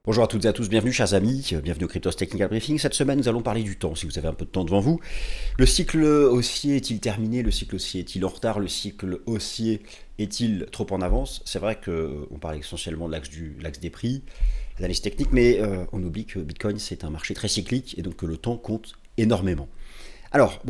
Bonjour à toutes et à tous, bienvenue chers amis, bienvenue au Cryptos Technical Briefing. Cette semaine nous allons parler du temps, si vous avez un peu de temps devant vous. Le cycle haussier est-il terminé? Le cycle haussier est-il en retard? Le cycle haussier est-il trop en avance? C'est vrai qu'on parle essentiellement de l'axe des prix, des analyses techniques, mais on oublie que Bitcoin c'est un marché très cyclique et donc que le temps compte énormément. Alors,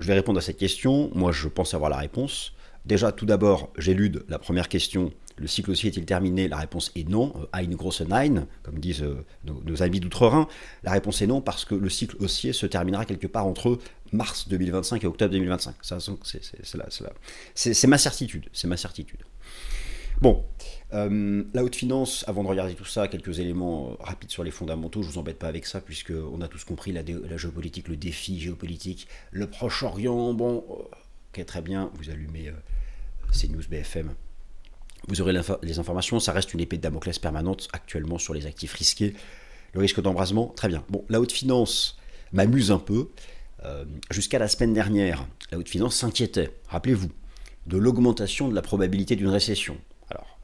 je vais répondre à cette question, moi je pense avoir la réponse. Déjà, tout d'abord, j'élude la première question. Le cycle haussier est-il terminé? La réponse est non. Eine grosse Nein, comme disent nos amis d'outre-Rhin. La réponse est non parce que le cycle haussier se terminera quelque part entre mars 2025 et octobre 2025. Ça, c'est ma certitude. C'est ma certitude. Bon, la haute finance, avant de regarder tout ça, quelques éléments rapides sur les fondamentaux. Je vous embête pas avec ça puisqu'on a tous compris la géopolitique, le défi géopolitique, le Proche-Orient. Bon, ok, très bien. Vous allumez CNews BFM. Vous aurez les informations, ça reste une épée de Damoclès permanente actuellement sur les actifs risqués. Le risque d'embrasement, très bien. Bon, la haute finance m'amuse un peu. Jusqu'à la semaine dernière, la haute finance s'inquiétait, rappelez-vous, de l'augmentation de la probabilité d'une récession. Alors,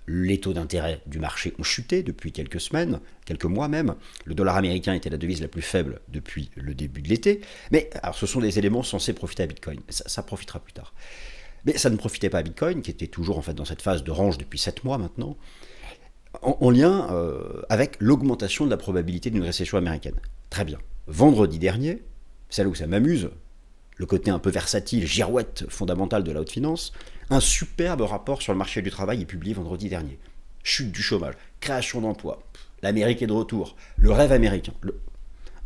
les taux d'intérêt du marché ont chuté depuis quelques semaines, quelques mois même. Le dollar américain était la devise la plus faible depuis le début de l'été. Mais alors, ce sont des éléments censés profiter à Bitcoin. Ça profitera plus tard. Mais ça ne profitait pas à Bitcoin, qui était toujours en fait dans cette phase de range depuis 7 mois maintenant, en lien avec l'augmentation de la probabilité d'une récession américaine. Très bien. Vendredi dernier, c'est là où ça m'amuse, le côté un peu versatile, girouette fondamentale de la haute finance, un superbe rapport sur le marché du travail est publié vendredi dernier. Chute du chômage, création d'emplois, l'Amérique est de retour, le rêve américain.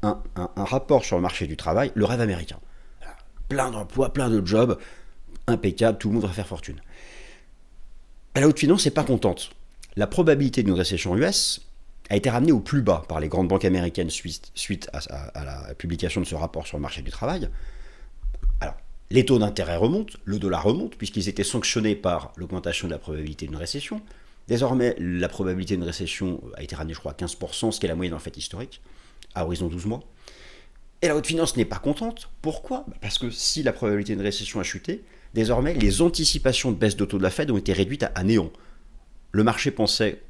Un rapport sur le marché du travail, le rêve américain. Plein d'emplois, plein de jobs, impeccable, tout le monde va faire fortune. La haute finance n'est pas contente. La probabilité d'une récession US a été ramenée au plus bas par les grandes banques américaines suite à la publication de ce rapport sur le marché du travail. Alors, les taux d'intérêt remontent, le dollar remonte, puisqu'ils étaient sanctionnés par l'augmentation de la probabilité d'une récession. Désormais, la probabilité d'une récession a été ramenée, je crois, à 15%, ce qui est la moyenne en fait historique, à horizon 12 mois. Et la haute finance n'est pas contente. Pourquoi? Parce que si la probabilité d'une récession a chuté, désormais, les anticipations de baisse de taux de la Fed ont été réduites à néant. Le marché pensait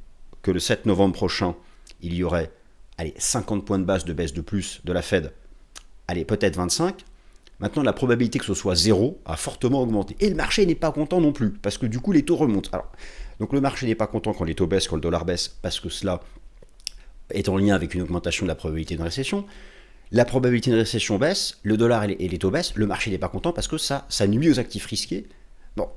que le 7 novembre prochain, il y aurait 50 points de base de baisse de plus de la Fed. Allez, peut-être 25. Maintenant, la probabilité que ce soit zéro a fortement augmenté. Et le marché n'est pas content non plus, parce que du coup, les taux remontent. Alors, donc le marché n'est pas content quand les taux baissent, quand le dollar baisse, parce que cela est en lien avec une augmentation de la probabilité d'une récession. La probabilité de récession baisse, le dollar et les taux baissent, le marché n'est pas content parce que ça nuit aux actifs risqués. Bon,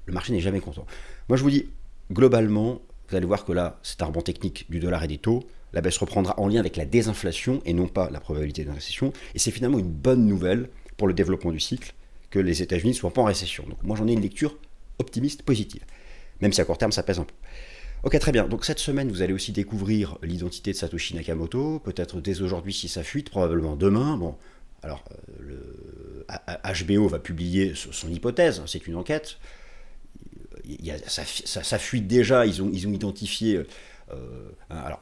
le marché n'est jamais content. Moi je vous dis, globalement, vous allez voir que là, c'est un rebond technique du dollar et des taux. La baisse reprendra en lien avec la désinflation et non pas la probabilité d'une récession. Et c'est finalement une bonne nouvelle pour le développement du cycle que les États-Unis ne soient pas en récession. Donc moi j'en ai une lecture optimiste, positive. Même si à court terme ça pèse un peu. Ok, très bien. Donc cette semaine, vous allez aussi découvrir l'identité de Satoshi Nakamoto, peut-être dès aujourd'hui si ça fuite, probablement demain. Bon, alors HBO va publier son hypothèse, c'est une enquête. Ça fuite déjà, ils ont identifié. Alors,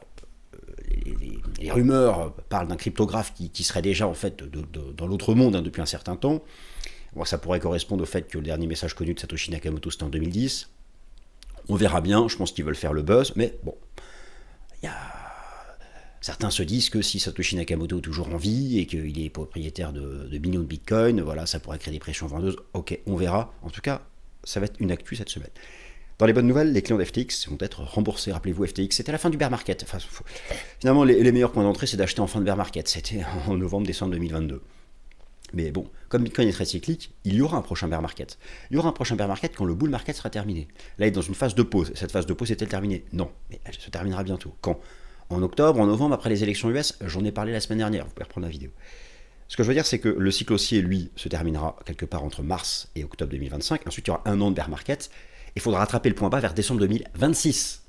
les rumeurs parlent d'un cryptographe qui serait déjà en fait dans l'autre monde depuis un certain temps. Bon, ça pourrait correspondre au fait que le dernier message connu de Satoshi Nakamoto c'était en 2010. On verra bien, je pense qu'ils veulent faire le buzz, mais bon, certains se disent que si Satoshi Nakamoto est toujours en vie et qu'il est propriétaire de millions de bitcoins, voilà, ça pourrait créer des pressions vendeuses. Ok, on verra. En tout cas, ça va être une actu cette semaine. Dans les bonnes nouvelles, les clients d'FTX vont être remboursés. Rappelez-vous, FTX, c'était la fin du bear market. Enfin, finalement, les meilleurs points d'entrée, c'est d'acheter en fin de bear market. C'était en novembre-décembre 2022. Mais bon, comme Bitcoin est très cyclique, il y aura un prochain bear market. Il y aura un prochain bear market quand le bull market sera terminé. Là, il est dans une phase de pause. Cette phase de pause est-elle terminée? Non, mais elle se terminera bientôt. Quand? En octobre, en novembre, après les élections US, j'en ai parlé la semaine dernière, vous pouvez reprendre la vidéo. Ce que je veux dire, c'est que le cycle haussier, lui, se terminera quelque part entre mars et octobre 2025. Ensuite, il y aura un an de bear market. Il faudra rattraper le point bas vers décembre 2026.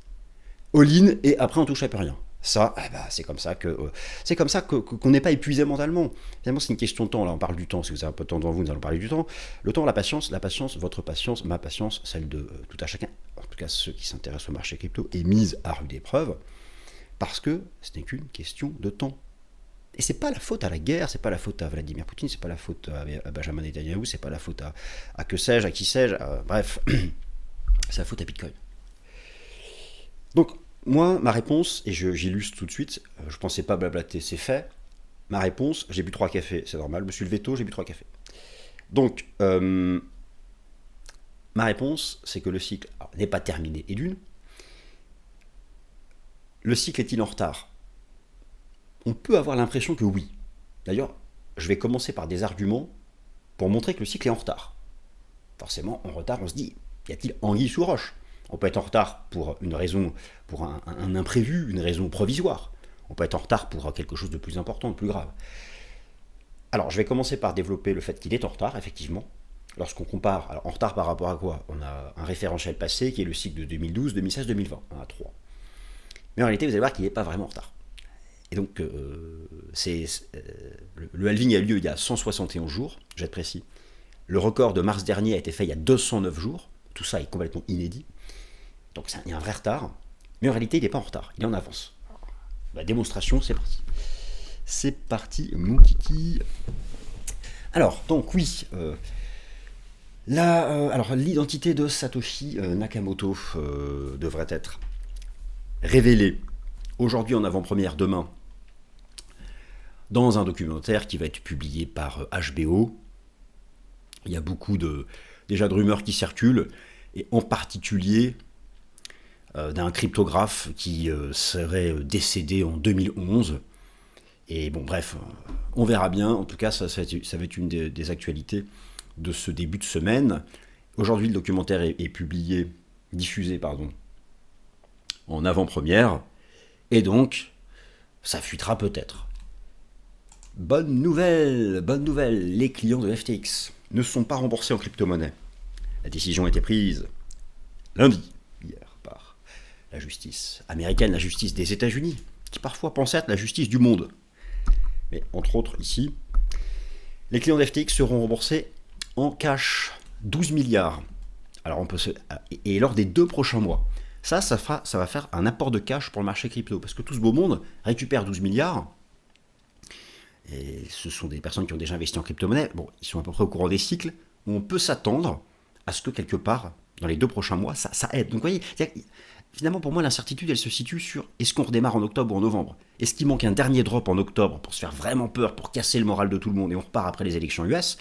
All-in, et après, on touche à plus rien. Ça, c'est comme ça qu'on n'est pas épuisé mentalement. Finalement, c'est une question de temps. Là, on parle du temps. Si vous avez un peu de temps devant vous, nous allons parler du temps. Le temps, la patience, votre patience, ma patience, celle de tout à chacun, en tout cas ceux qui s'intéressent au marché crypto, est mise à rude épreuve parce que ce n'est qu'une question de temps. Et c'est pas la faute à la guerre, c'est pas la faute à Vladimir Poutine, c'est pas la faute à Benjamin Netanyahu, c'est pas la faute à que sais-je, à qui sais-je, bref, c'est la faute à Bitcoin. Donc, moi, ma réponse, et j'illustre tout de suite, je pensais pas blablater, c'est fait. Ma réponse, j'ai bu 3 cafés, c'est normal, je me suis levé tôt, j'ai bu 3 cafés. Donc, ma réponse, c'est que le cycle n'est pas terminé. Et d'une, le cycle est-il en retard? On peut avoir l'impression que oui. D'ailleurs, je vais commencer par des arguments pour montrer que le cycle est en retard. Forcément, en retard, on se dit, y a-t-il anguille sous roche? On peut être en retard pour une raison, pour un imprévu, une raison provisoire. On peut être en retard pour quelque chose de plus important, de plus grave. Alors, je vais commencer par développer le fait qu'il est en retard, effectivement. Lorsqu'on compare, alors en retard par rapport à quoi? On a un référentiel passé qui est le cycle de 2012, 2016, 2020. On a 3. Mais en réalité, vous allez voir qu'il n'est pas vraiment en retard. Et donc, le halving a eu lieu il y a 171 jours, je vais être précis. Le record de mars dernier a été fait il y a 209 jours. Tout ça est complètement inédit. Donc il y a un vrai retard. Mais en réalité, il n'est pas en retard, il est en avance. La démonstration, c'est parti. C'est parti, mon kiki. Alors, donc oui, alors l'identité de Satoshi Nakamoto devrait être révélée aujourd'hui en avant-première, demain, dans un documentaire qui va être publié par HBO. Il y a beaucoup déjà de rumeurs qui circulent, et en particulier d'un cryptographe qui serait décédé en 2011. Et bon, bref, on verra bien. En tout cas, ça va être une des actualités de ce début de semaine. Aujourd'hui, le documentaire est publié, diffusé, en avant-première. Et donc, ça fuitera peut-être. Bonne nouvelle, les clients de FTX ne sont pas remboursés en crypto-monnaie. La décision a été prise lundi, hier, par la justice américaine, la justice des États-Unis, qui parfois pense être la justice du monde. Mais entre autres, ici, les clients d'FTX seront remboursés en cash, 12 milliards. Alors et lors des 2 prochains mois. Ça va faire un apport de cash pour le marché crypto, parce que tout ce beau monde récupère 12 milliards, et ce sont des personnes qui ont déjà investi en crypto-monnaie. Bon, ils sont à peu près au courant des cycles, où on peut s'attendre à ce que quelque part, dans les 2 prochains mois, ça aide. Donc vous voyez, finalement pour moi l'incertitude elle se situe sur est-ce qu'on redémarre en octobre ou en novembre? Est-ce qu'il manque un dernier drop en octobre pour se faire vraiment peur, pour casser le moral de tout le monde, et on repart après les élections US?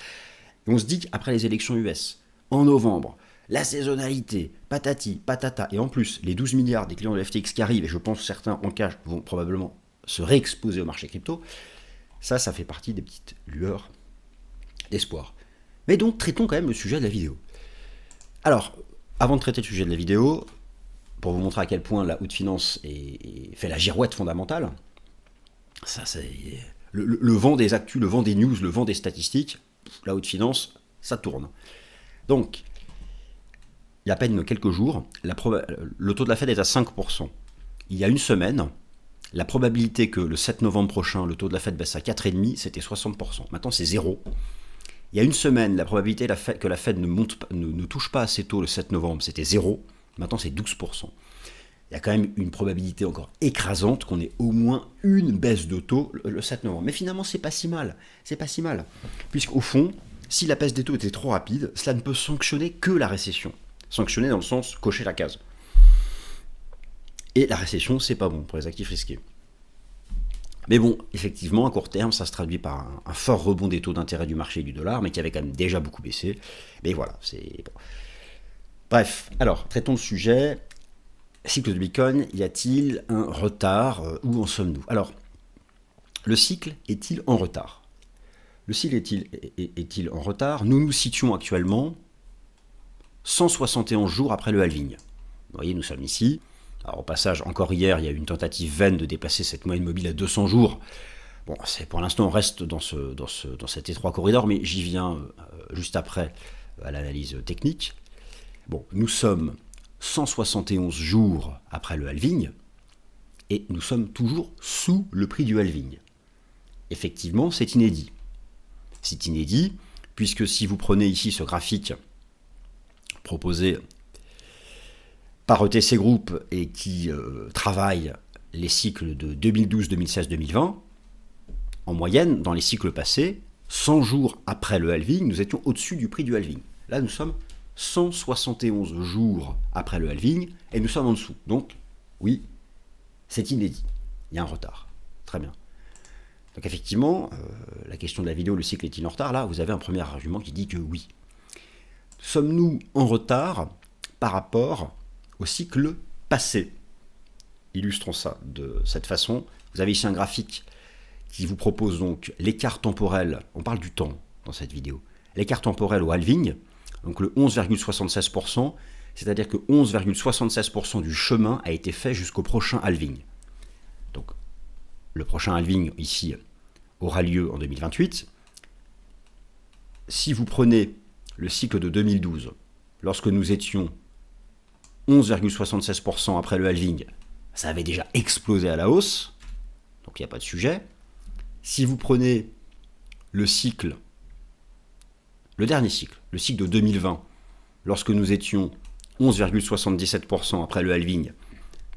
Et on se dit qu'après les élections US, en novembre, la saisonnalité, patati, patata, et en plus les 12 milliards des clients de FTX qui arrivent, et je pense que certains en cash vont probablement se réexposer au marché crypto, ça fait partie des petites lueurs d'espoir. Mais donc traitons quand même le sujet de la vidéo. Alors, avant de traiter le sujet de la vidéo, pour vous montrer à quel point la haute finance fait la girouette fondamentale, ça c'est le vent des actus, le vent des news, le vent des statistiques, la haute finance, ça tourne. Donc, il y a à peine quelques jours, le taux de la Fed est à 5%. Il y a une semaine, la probabilité que le 7 novembre prochain, le taux de la Fed baisse à 4,5, c'était 60%. Maintenant, c'est 0. Il y a une semaine, la probabilité que la Fed ne touche pas à ses taux le 7 novembre, c'était 0. Maintenant, c'est 12%. Il y a quand même une probabilité encore écrasante qu'on ait au moins une baisse de taux le 7 novembre. Mais finalement, c'est pas si mal. C'est pas si mal. Puisqu'au fond, si la baisse des taux était trop rapide, cela ne peut sanctionner que la récession. Sanctionner dans le sens cocher la case. Et la récession, c'est pas bon pour les actifs risqués. Mais bon, effectivement, à court terme, ça se traduit par un fort rebond des taux d'intérêt du marché du dollar, mais qui avait quand même déjà beaucoup baissé. Mais voilà, c'est bon. Bref, alors, traitons le sujet. Cycle de Bitcoin, y a-t-il un retard? Où en sommes-nous? Alors, le cycle est-il en retard? Le cycle est-il en retard? Nous nous situons actuellement 171 jours après le halving. Vous voyez, nous sommes ici. Alors, au passage, encore hier, il y a eu une tentative vaine de dépasser cette moyenne mobile à 200 jours. Bon, pour l'instant, on reste dans cet étroit corridor, mais j'y viens juste après à l'analyse technique. Bon, nous sommes 171 jours après le halving, et nous sommes toujours sous le prix du halving. Effectivement, c'est inédit. C'est inédit, puisque si vous prenez ici ce graphique proposé par ETC Group et qui travaille les cycles de 2012, 2016, 2020, en moyenne, dans les cycles passés, 100 jours après le halving, nous étions au-dessus du prix du halving. Là, nous sommes 171 jours après le halving, et nous sommes en dessous. Donc, oui, C'est inédit. Il y a un retard. Très bien. Donc effectivement, la question de la vidéo, le cycle est-il en retard? Là, vous avez un premier argument qui dit que oui. Sommes-nous en retard par rapport au cycle passé? Illustrons ça de cette façon. Vous avez ici un graphique qui vous propose donc l'écart temporel, on parle du temps dans cette vidéo, l'écart temporel au halving, donc le 11,76%, c'est-à-dire que 11,76% du chemin a été fait jusqu'au prochain halving. Donc le prochain halving ici aura lieu en 2028. Si vous prenez le cycle de 2012, lorsque nous étions 11,76% après le halving, ça avait déjà explosé à la hausse, donc il n'y a pas de sujet. Si vous prenez le cycle, le dernier cycle, le cycle de 2020, lorsque nous étions 11,77% après le halving,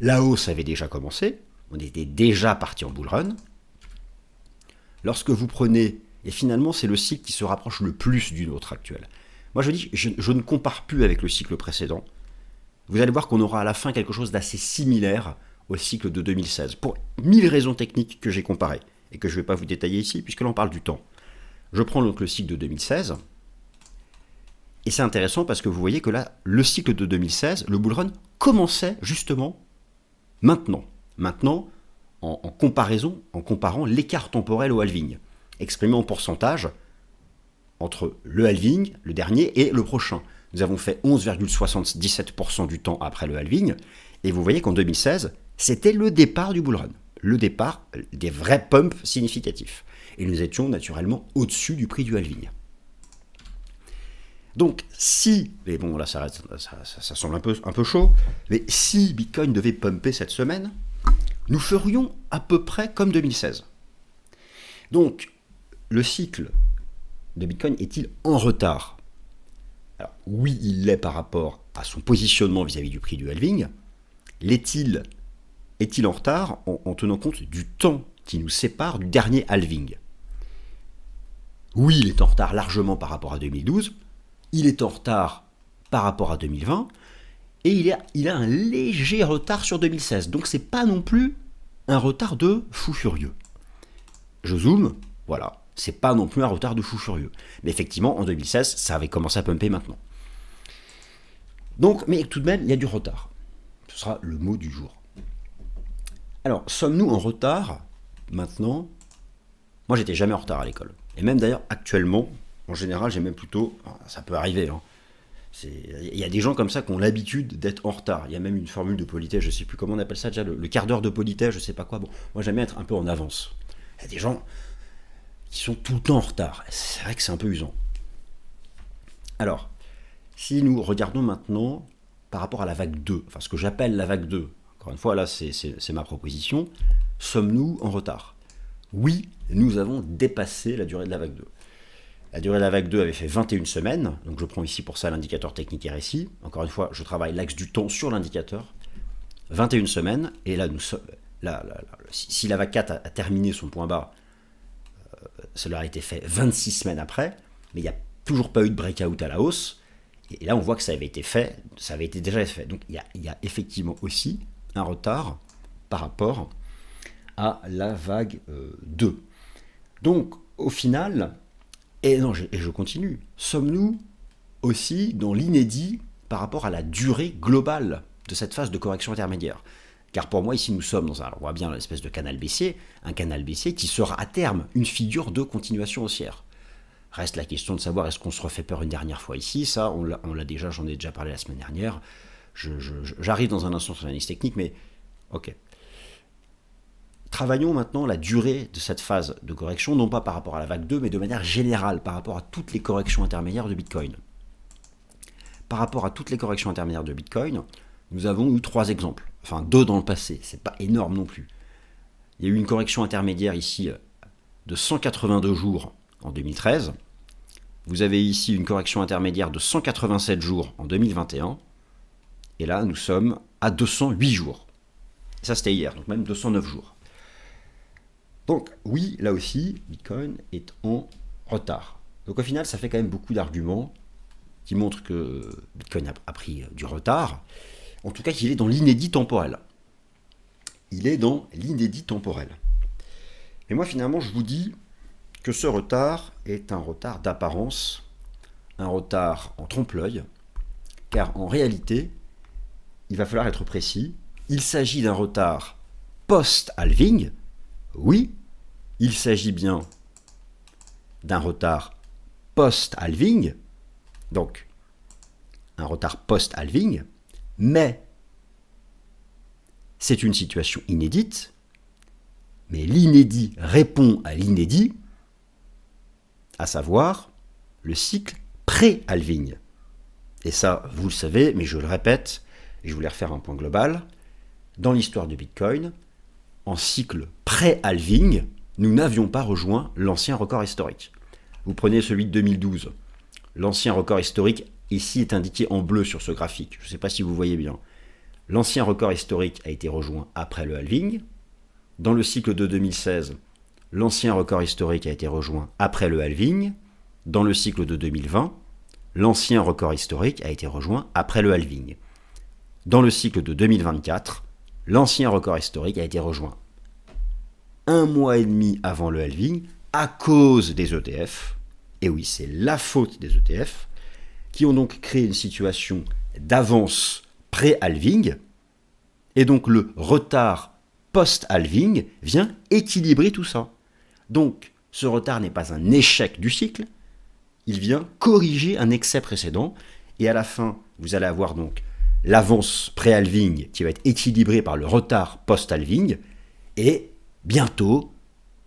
la hausse avait déjà commencé, on était déjà parti en bull run. Lorsque vous prenez, et finalement c'est le cycle qui se rapproche le plus du nôtre actuel. Moi je dis, je ne compare plus avec le cycle précédent. Vous allez voir qu'on aura à la fin quelque chose d'assez similaire au cycle de 2016, pour 1000 raisons techniques que j'ai comparées, et que je ne vais pas vous détailler ici, puisque là on parle du temps. Je prends donc le cycle de 2016, et c'est intéressant parce que vous voyez que là, le cycle de 2016, le bull run, commençait justement maintenant. Maintenant, en comparaison, en comparant l'écart temporel au halving, exprimé en pourcentage entre le halving, le dernier, et le prochain. Nous avons fait 11,77% du temps après le halving, et vous voyez qu'en 2016, c'était le départ du bull run, le départ des vrais pumps significatifs. Et nous étions naturellement au-dessus du prix du halving. Donc si, mais bon là ça semble un peu chaud, mais si Bitcoin devait pumper cette semaine, nous ferions à peu près comme 2016. Donc le cycle de Bitcoin est-il en retard? Alors oui, il l'est par rapport à son positionnement vis-à-vis du prix du halving. Est-il en retard en tenant compte du temps qui nous sépare du dernier halving? Oui, il est en retard largement par rapport à 2012. Il est en retard par rapport à 2020 et il a un léger retard sur 2016. Donc c'est pas non plus un retard de fou furieux. Je zoome, voilà, c'est pas non plus un retard de fou furieux. Mais effectivement, en 2016, ça avait commencé à pumper maintenant. Donc, mais tout de même, il y a du retard. Ce sera le mot du jour. Alors, sommes-nous en retard maintenant? Moi, j'étais jamais en retard à l'école. Et même d'ailleurs, actuellement, en général, j'ai même plutôt... Ça peut arriver, hein. Il y a des gens comme ça qui ont l'habitude d'être en retard. Il y a même une formule de politesse, je ne sais plus comment on appelle ça déjà, le quart d'heure de politesse, je ne sais pas quoi. Bon, moi, j'aime bien être un peu en avance. Il y a des gens qui sont tout le temps en retard. C'est vrai que c'est un peu usant. Alors, si nous regardons maintenant par rapport à la vague 2, enfin ce que j'appelle la vague 2, encore une fois, là, c'est ma proposition, sommes-nous en retard? Oui, nous avons dépassé la durée de la vague 2. La durée de la vague 2 avait fait 21 semaines, donc je prends ici pour ça l'indicateur technique RSI. Encore une fois, je travaille l'axe du temps sur l'indicateur. 21 semaines, et là, si la vague 4 a terminé son point bas, cela a été fait 26 semaines après, mais il n'y a toujours pas eu de breakout à la hausse, et là on voit que ça avait été fait, ça avait été déjà fait. Donc il y a effectivement aussi un retard par rapport à la vague 2. Donc au final... Et je continue. Sommes-nous aussi dans l'inédit par rapport à la durée globale de cette phase de correction intermédiaire? Car pour moi, ici, nous sommes dans on voit bien l'espèce de canal baissier, un canal baissier qui sera à terme une figure de continuation haussière. Reste la question de savoir est-ce qu'on se refait peur une dernière fois ici. Ça, j'en ai déjà parlé la semaine dernière. J'arrive dans un instant sur l'analyse technique, mais ok. Travaillons maintenant la durée de cette phase de correction, non pas par rapport à la vague 2, mais de manière générale, par rapport à toutes les corrections intermédiaires de Bitcoin. Par rapport à toutes les corrections intermédiaires de Bitcoin, nous avons eu 3 exemples, enfin 2 dans le passé, c'est pas énorme non plus. Il y a eu une correction intermédiaire ici de 182 jours en 2013, vous avez ici une correction intermédiaire de 187 jours en 2021, et là nous sommes à 208 jours. Et ça c'était hier, donc même 209 jours. Donc oui, là aussi, Bitcoin est en retard. Donc au final, ça fait quand même beaucoup d'arguments qui montrent que Bitcoin a pris du retard, en tout cas qu'il est dans l'inédit temporel. il est dans l'inédit temporel. Et moi finalement je vous dis que ce retard est un retard d'apparence, un retard en trompe-l'œil, car en réalité, il va falloir être précis, il s'agit d'un retard post-halving, oui, il s'agit bien d'un retard post-halving, donc un retard post-halving, mais c'est une situation inédite, mais l'inédit répond à l'inédit, à savoir le cycle pré-halving. Et ça, vous le savez, mais je le répète, et je voulais refaire un point global, dans l'histoire du Bitcoin, en cycle pré-halving, nous n'avions pas rejoint l'ancien record historique. Vous prenez celui de 2012. L'ancien record historique, ici, est indiqué en bleu sur ce graphique. Je ne sais pas si vous voyez bien. L'ancien record historique a été rejoint après le halving. Dans le cycle de 2016, l'ancien record historique a été rejoint après le halving. Dans le cycle de 2020, l'ancien record historique a été rejoint après le halving. Dans le cycle de 2024, l'ancien record historique a été rejoint 1 mois et demi avant le halving à cause des ETF. Et oui, c'est la faute des ETF, qui ont donc créé une situation d'avance pré-halving, et donc le retard post-halving vient équilibrer tout ça. Donc, ce retard n'est pas un échec du cycle, il vient corriger un excès précédent, et à la fin, vous allez avoir donc l'avance pré-halving qui va être équilibrée par le retard post-halving, et bientôt,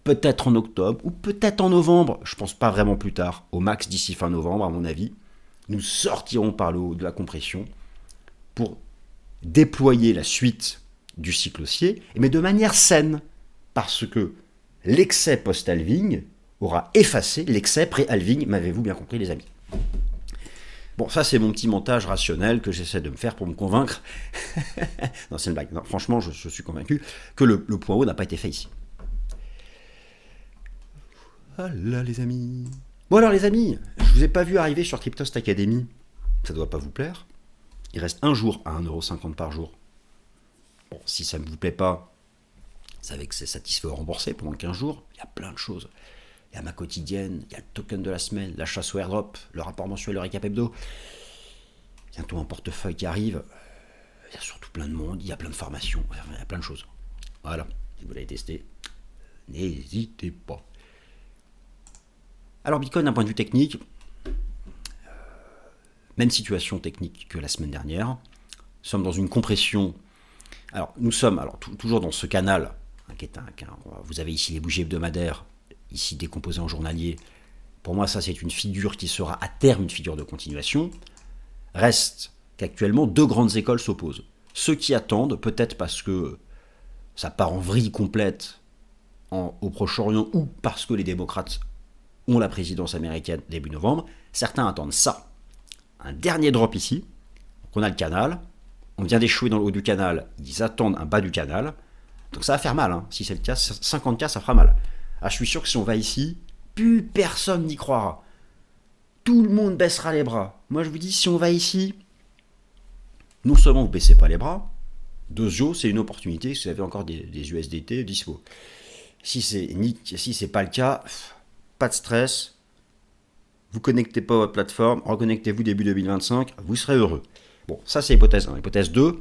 peut-être en octobre, ou peut-être en novembre, je ne pense pas vraiment plus tard, au max d'ici fin novembre à mon avis, nous sortirons par le haut de la compression pour déployer la suite du cycle haussier, mais de manière saine, parce que l'excès post-halving aura effacé l'excès pré-halving, m'avez-vous bien compris les amis? Bon, ça c'est mon petit montage rationnel que j'essaie de me faire pour me convaincre. Non, c'est une blague. Non, franchement, je suis convaincu que le point haut n'a pas été fait ici. Voilà les amis. Bon alors les amis, je vous ai pas vu arriver sur Cryptost Academy. Ça doit pas vous plaire. Il reste un jour à 1,50€ par jour. Bon, si ça ne vous plaît pas, vous savez que c'est satisfait ou remboursé pendant 15 jours. Il y a plein de choses. Il y a ma quotidienne, il y a le token de la semaine, la chasse au airdrop, le rapport mensuel, le récap hebdo. Bientôt un portefeuille qui arrive. Il y a surtout plein de monde, il y a plein de formations, il y a plein de choses. Voilà, si vous l'avez testé, n'hésitez pas. Alors Bitcoin d'un point de vue technique, même situation technique que la semaine dernière. Nous sommes dans une compression. Alors nous sommes toujours dans ce canal, vous avez ici les bougies hebdomadaires, ici décomposées en journalier. Pour moi ça c'est une figure qui sera à terme une figure de continuation. Reste qu'actuellement deux grandes écoles s'opposent. Ceux qui attendent, peut-être parce que ça part en vrille complète au Proche-Orient ou parce que les démocrates ont la présidence américaine début novembre, certains attendent ça. Un dernier drop ici, donc on a le canal, on vient d'échouer dans le haut du canal, ils attendent un bas du canal, donc ça va faire mal, hein. Si c'est le cas, 50K ça fera mal. Ah, je suis sûr que si on va ici, plus personne n'y croira. Tout le monde baissera les bras. Moi je vous dis, si on va ici, non seulement vous ne baissez pas les bras, deuxièmement c'est une opportunité, si vous avez encore des USDT dispo. Si c'est pas le cas, pas de stress, vous connectez pas à votre plateforme, reconnectez-vous début 2025, vous serez heureux. Bon, ça c'est hypothèse 1. Hypothèse 2,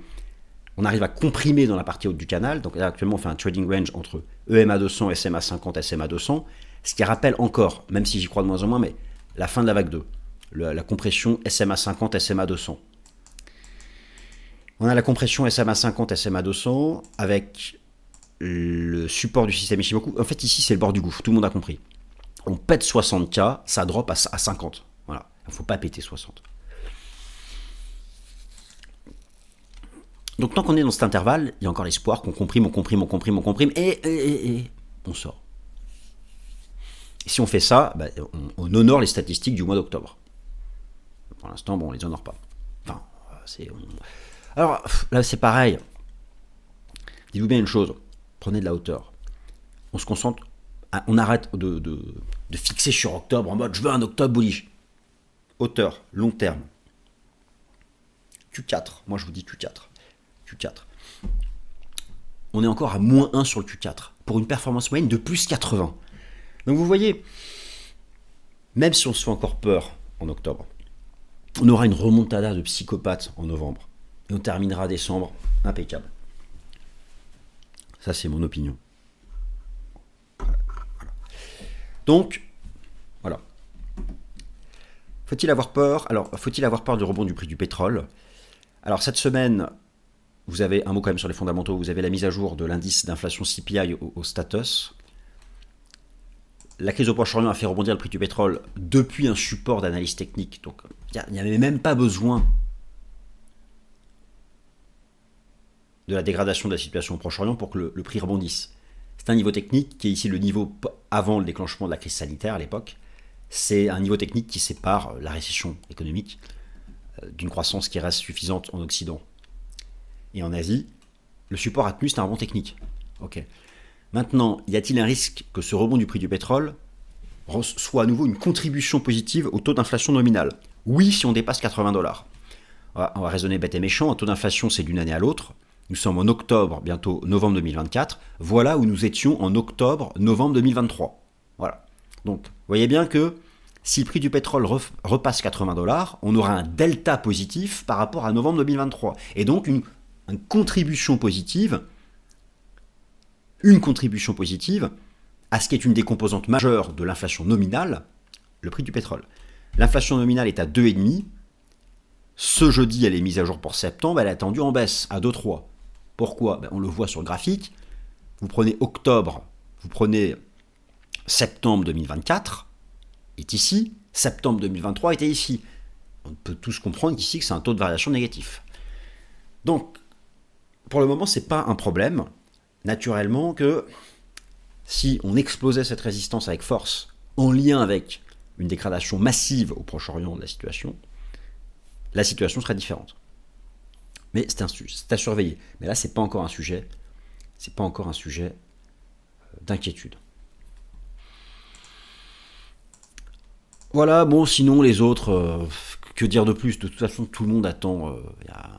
on arrive à comprimer dans la partie haute du canal, donc là actuellement on fait un trading range entre EMA 200, SMA 50, SMA 200, ce qui rappelle encore, même si j'y crois de moins en moins, mais la fin de la vague 2, la compression SMA 50, SMA 200. On a la compression SMA 50, SMA 200 avec le support du système Ishimoku. En fait ici c'est le bord du gouffre, tout le monde a compris. On pète 60K, ça drop à 50. Voilà, il ne faut pas péter 60. Donc tant qu'on est dans cet intervalle, il y a encore l'espoir qu'on comprime, et on sort. Et si on fait ça, on honore les statistiques du mois d'octobre. Pour l'instant, on ne les honore pas. Enfin, Alors là, c'est pareil. Dites-vous bien une chose, prenez de la hauteur. On se concentre, on arrête de fixer sur octobre en mode je veux un octobre bullish. Hauteur, long terme. Q4, moi je vous dis Q4. on est encore à moins 1 sur le Q4, pour une performance moyenne de plus 80. Donc vous voyez, même si on se fait encore peur en octobre, on aura une remontada de psychopathe en novembre. Et on terminera décembre impeccable. Ça, c'est mon opinion. Voilà. Donc, voilà. Faut-il avoir peur? Alors, faut-il avoir peur du rebond du prix du pétrole? Alors, cette semaine, vous avez un mot quand même sur les fondamentaux. Vous avez la mise à jour de l'indice d'inflation CPI au status. La crise au Proche-Orient a fait rebondir le prix du pétrole depuis un support d'analyse technique. Donc, il n'y avait même pas besoin de la dégradation de la situation au Proche-Orient pour que le prix rebondisse. C'est un niveau technique qui est ici le niveau avant le déclenchement de la crise sanitaire à l'époque. C'est un niveau technique qui sépare la récession économique d'une croissance qui reste suffisante en Occident. Et en Asie, le support à tenu, c'est un rebond technique. Ok. Maintenant, y a-t-il un risque que ce rebond du prix du pétrole soit à nouveau une contribution positive au taux d'inflation nominal? Oui, si on dépasse 80 $. On va raisonner bête et méchant, un taux d'inflation, c'est d'une année à l'autre. Nous sommes en octobre, bientôt novembre 2024. Voilà où nous étions en octobre, novembre 2023. Voilà. Donc, vous voyez bien que si le prix du pétrole repasse 80 $, on aura un delta positif par rapport à novembre 2023. Et donc, une contribution positive à ce qui est une des composantes majeures de l'inflation nominale, le prix du pétrole. L'inflation nominale est à 2,5. Ce jeudi, elle est mise à jour pour septembre, elle est attendue en baisse, à 2,3. Pourquoi? On le voit sur le graphique. Vous prenez octobre, vous prenez septembre 2024, est ici, septembre 2023 était ici. On peut tous comprendre qu'ici, que c'est un taux de variation négatif. Donc, pour le moment, ce n'est pas un problème. Naturellement que si on explosait cette résistance avec force, en lien avec une dégradation massive au Proche-Orient de la situation serait différente. Mais c'est à surveiller. Mais là, c'est pas encore un sujet d'inquiétude. Voilà, bon, sinon les autres, que dire de plus? De toute façon, tout le monde attend. Il y a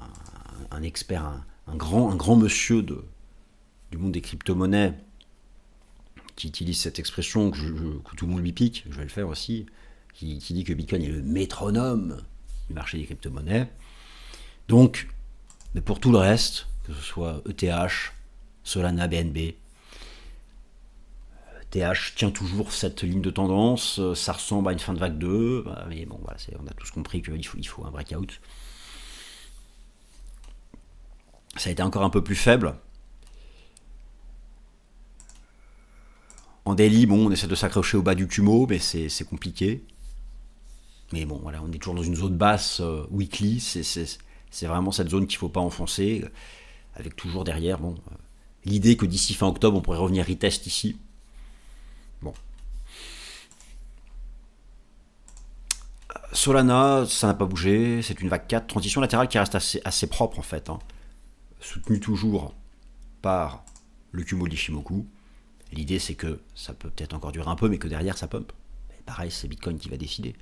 un expert, un grand monsieur du monde des crypto-monnaies qui utilise cette expression que tout le monde lui pique, je vais le faire aussi, qui dit que Bitcoin est le métronome du marché des crypto-monnaies. Donc, mais pour tout le reste, que ce soit ETH, Solana, BNB, ETH tient toujours cette ligne de tendance, ça ressemble à une fin de vague 2, mais bon, voilà, on a tous compris qu'il faut un breakout. Ça a été encore un peu plus faible. En daily, bon, on essaie de s'accrocher au bas du Kumo, mais c'est compliqué. Mais bon, voilà, on est toujours dans une zone basse weekly, c'est vraiment cette zone qu'il ne faut pas enfoncer, avec toujours derrière, l'idée que d'ici fin octobre, on pourrait revenir retest ici. Bon. Solana, ça n'a pas bougé, c'est une vague 4, transition latérale qui reste assez propre en fait, soutenue toujours par le Kumo d'Ishimoku. L'idée c'est que ça peut peut-être encore durer un peu, mais que derrière ça pump. Et pareil, c'est Bitcoin qui va décider.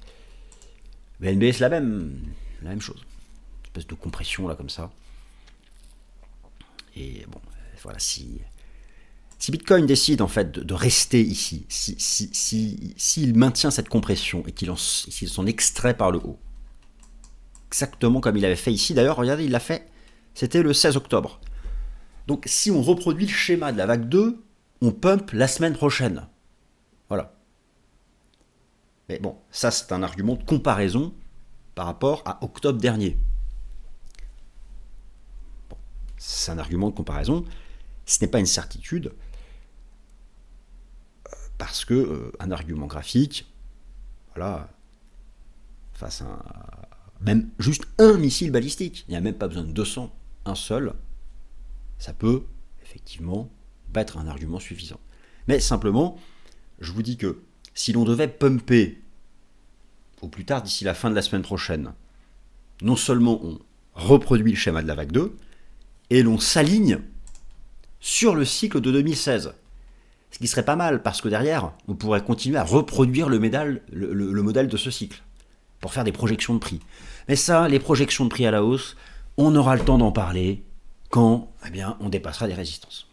BNB, c'est la même chose. Une espèce de compression là comme ça. Et bon, voilà, si Bitcoin décide en fait de rester ici, s'il maintient cette compression et s'il s'en extrait par le haut, exactement comme il avait fait ici, d'ailleurs, regardez, il l'a fait, c'était le 16 octobre. Donc si on reproduit le schéma de la vague 2, on pump la semaine prochaine. Voilà. Mais bon, ça c'est un argument de comparaison par rapport à octobre dernier. Bon, c'est un argument de comparaison, ce n'est pas une certitude, parce que un argument graphique, voilà, face à même juste un missile balistique, il n'y a même pas besoin de 200, un seul, ça peut effectivement être un argument suffisant. Mais simplement, je vous dis que si l'on devait pumper au plus tard d'ici la fin de la semaine prochaine, non seulement on reproduit le schéma de la vague 2, et l'on s'aligne sur le cycle de 2016. Ce qui serait pas mal, parce que derrière, on pourrait continuer à reproduire le modèle de ce cycle, pour faire des projections de prix. Mais ça, les projections de prix à la hausse, on aura le temps d'en parler quand on dépassera des résistances.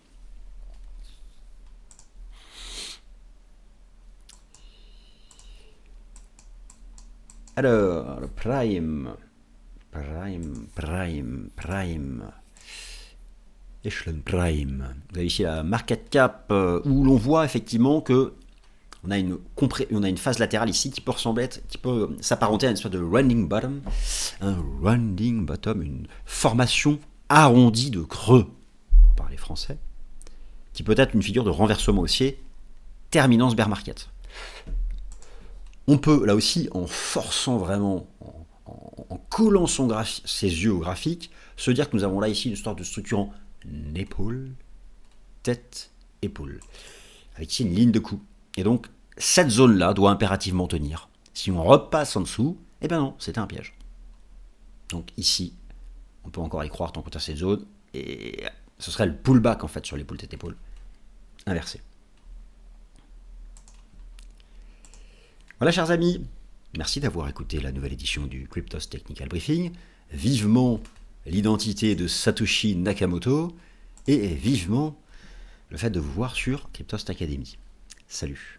Alors, le Prime. Echelon Prime. Vous avez ici la market cap où l'on voit effectivement que on a une phase latérale ici qui peut s'apparenter à une sorte de running bottom. Un running bottom, une formation arrondie de creux, pour parler français, qui peut être une figure de renversement haussier terminant ce bear market. On peut, là aussi, en forçant vraiment, en collant ses yeux au graphique, se dire que nous avons là ici une sorte de structure en épaule, tête, épaule. Avec ici une ligne de coup. Et donc, cette zone-là doit impérativement tenir. Si on repasse en dessous, eh bien non, c'était un piège. Donc ici, on peut encore y croire tant qu'on a cette zone, et ce serait le pullback en fait sur l'épaule tête-épaule, inversé. Voilà chers amis, merci d'avoir écouté la nouvelle édition du Cryptos Technical Briefing. Vivement l'identité de Satoshi Nakamoto, et vivement le fait de vous voir sur Cryptost Academy. Salut.